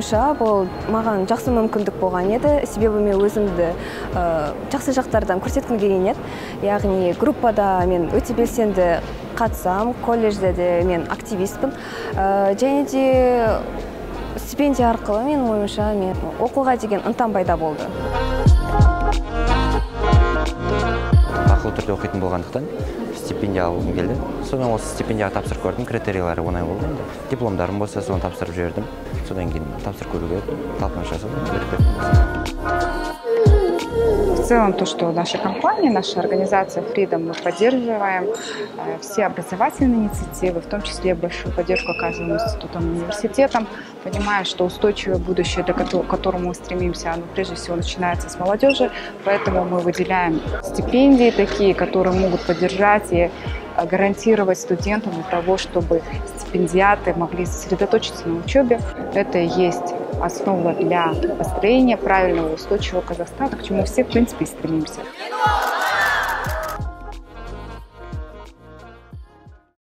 оюмша, бұл маған жақсы мүмкіндік болған еді. Себебі мен өзімді жақсы жақтардан көрсеткім келген еді. Яғни группада мен өте белсенді қатысам, колледжде де мен активистпін. Және де стипендия арқылы мен ойымша мен оқуға деген ынтам пайда болды. Ақылы түрде оқитын болғандықтан стипендия алғым келді. Содан осы стипендияға тапсырып көрдім, критерийлері оңай болды. Дипломдарым болса, соны тапсырып жібердім. Содан кейін тапсырып көруге талпыныс жасадым. В целом, то, что наша компания, наша организация Freedom, мы поддерживаем все образовательные инициативы, в том числе большую поддержку оказываем институтам и университетам, понимая, что устойчивое будущее, к которому мы стремимся, оно прежде всего начинается с молодежи, поэтому мы выделяем стипендии такие, которые могут поддержать и гарантировать студентам для того, чтобы стипендиаты могли сосредоточиться на учебе. Это и есть основа для построения правильного устойчивого Казахстана, к чему все, в принципе, и стремимся.